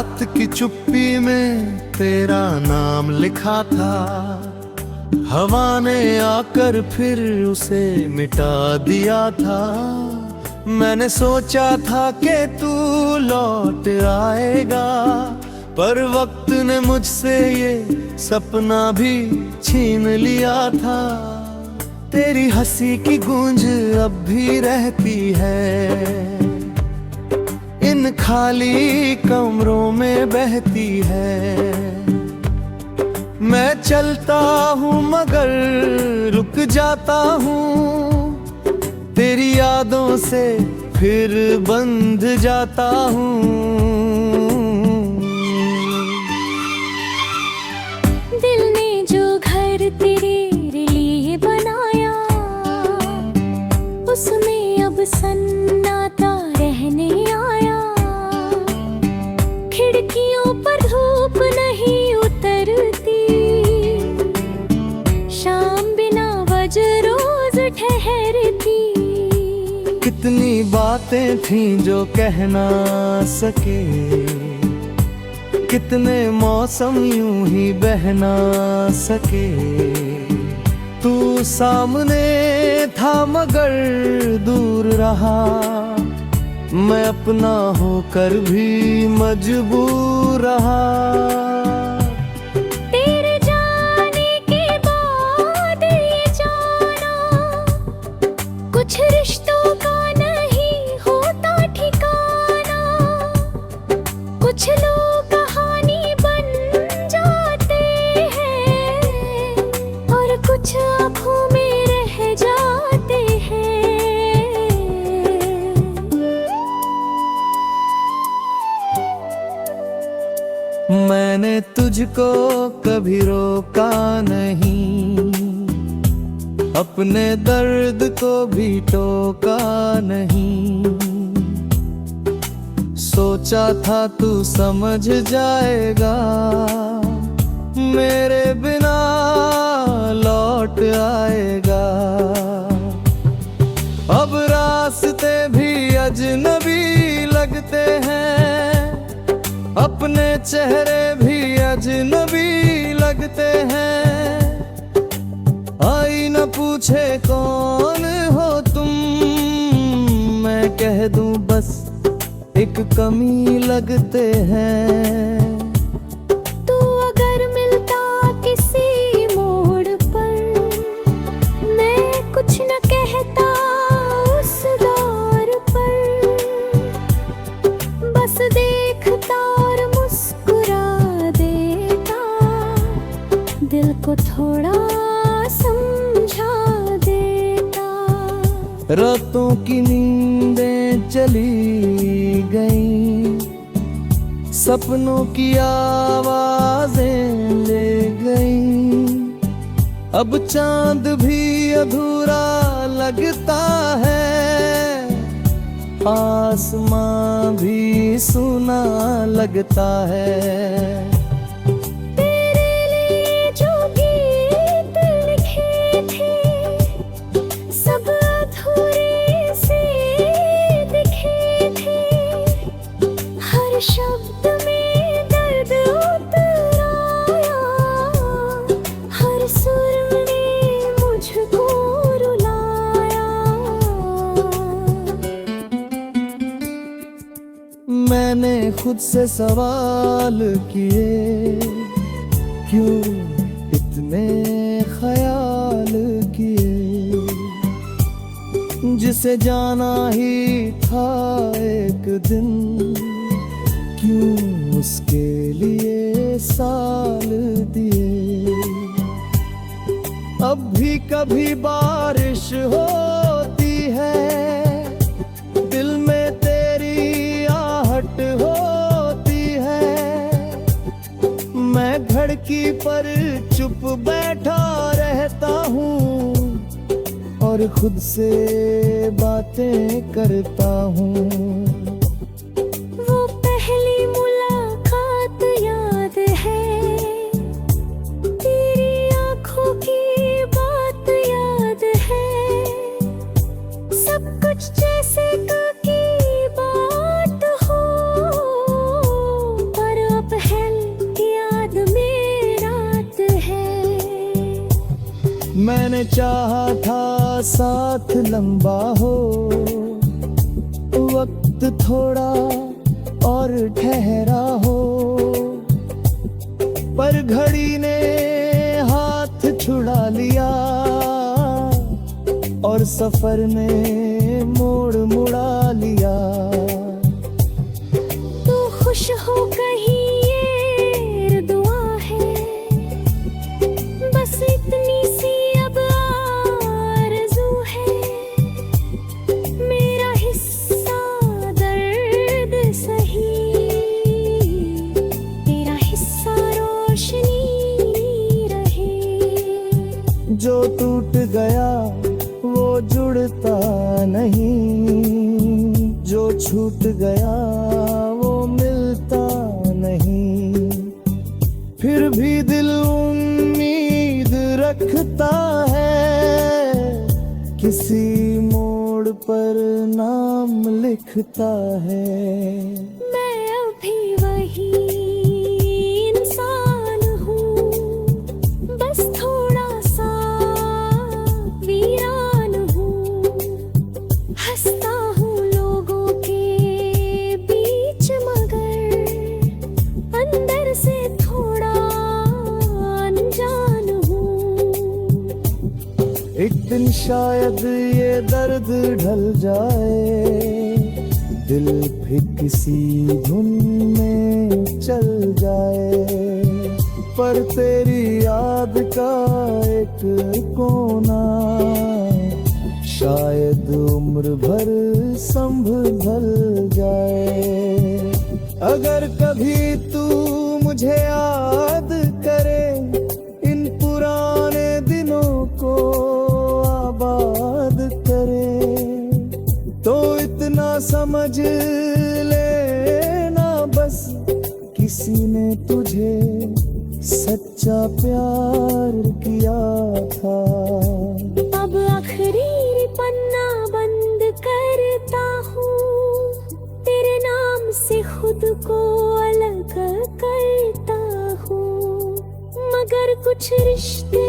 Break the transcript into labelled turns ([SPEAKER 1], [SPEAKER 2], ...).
[SPEAKER 1] रात की चुप्पी में तेरा नाम लिखा था, हवा ने आकर फिर उसे मिटा दिया था। मैंने सोचा था कि तू लौट आएगा, पर वक्त ने मुझसे ये सपना भी छीन लिया था। तेरी हंसी की गूंज अब भी रहती है, इन खाली कमरों में बहती है। मैं चलता हूँ मगर रुक जाता हूँ, तेरी यादों से फिर बंध जाता हूँ।
[SPEAKER 2] दिल ने जो घर तेरे लिए बनाया, उसमें अब सन्नाटा रहने आया। खिड़कियों पर धूप नहीं उतरती, शाम बिना वजह रोज ठहरती।
[SPEAKER 1] कितनी बातें थीं जो कह ना सके, कितने मौसम यूं ही बह ना सके। तू सामने था मगर दूर रहा, मैं अपना होकर भी मजबूर रहा।
[SPEAKER 2] तेरे जाने के बाद ये जाना, कुछ रिश्तों का नहीं होता ठिकाना। कुछ लोग कहानी बन जाते हैं, और कुछ आँखों में रह जाते हैं।
[SPEAKER 1] मैंने तुझको कभी रोका नहीं, अपने दर्द को भी टोका नहीं। सोचा था तू समझ जाएगा, मेरे बिना लौट आएगा। अब रास्ते भी अजनबी लगते हैं, अपने चेहरे भी अजनबी लगते हैं। आई न पूछे कौन हो तुम, मैं कह दूं बस एक कमी लगते हैं।
[SPEAKER 2] तू अगर मिलता किसी मोड़ पर, मैं कुछ न कहता उस दौर पर। बस देखता और मुस्कुरा देता, दिल को थोड़ा समझा देता।
[SPEAKER 1] रातों की नींदें चली गईं, सपनों की आवाजें ले गईं। अब चांद भी अधूरा लगता है, आसमां भी सुना लगता है।
[SPEAKER 2] तेरे लिए जो गीत लिखे थे, सब अधूरे से दिखे थे। हर शब्द में दर्द उतर आया, हर सुर ने मुझको रुलाया।
[SPEAKER 1] मैंने खुद से सवाल किए, क्यों इतने ख्याल किए। जिसे जाना ही था एक दिन, क्यों उसके लिए साल दिए। अब भी कभी बारिश होती है, दिल में तेरी आहट होती है। मैं धड़की पर चुप बैठा रहता हूँ, और खुद से बातें करता हूँ।
[SPEAKER 2] वो पहली मुलाकात याद है, तेरी आँखों की बात याद है। सब कुछ जैसे की बात हो, पर
[SPEAKER 1] मैंने चाहा था साथ लंबा हो, वक्त थोड़ा और ठहरा हो, पर घड़ी ने हाथ छुड़ा लिया और सफर ने मोड़ मुड़ा लिया।
[SPEAKER 2] तू खुश हो कहीं ये दुआ है, बस इतनी सी अब आरज़ू है। मेरा हिस्सा दर्द सही, तेरा हिस्सा रोशनी रहे।
[SPEAKER 1] जो टूट गया वो जुड़ता नहीं, जो छूट गया वो मिलता नहीं। फिर भी दिल उम्मीद रखता है, किसी मोड़ पर नाम लिखता है।
[SPEAKER 2] मैं अभी वही इंसान हूँ, बस थोड़ा सा वीरान हूँ। हंसता हूँ लोगों के बीच, मगर अंदर से थोड़ा अनजान हूँ।
[SPEAKER 1] एक दिन शायद ये दर्द ढल जाए, दिल फिर किसी धुन में चल जाए। पर तेरी याद का एक कोना शायद उम्र भर संभल जाए। अगर कभी तू मुझे याद करे, इन पुराने दिनों को आबाद करे, तो इतना समझ लेना बस किसी ने तुझे सच्चा प्यार किया था।
[SPEAKER 2] अब आखिरी पन्ना बंद करता हूँ, तेरे नाम से खुद को अलग करता हूँ। मगर कुछ रिश्ते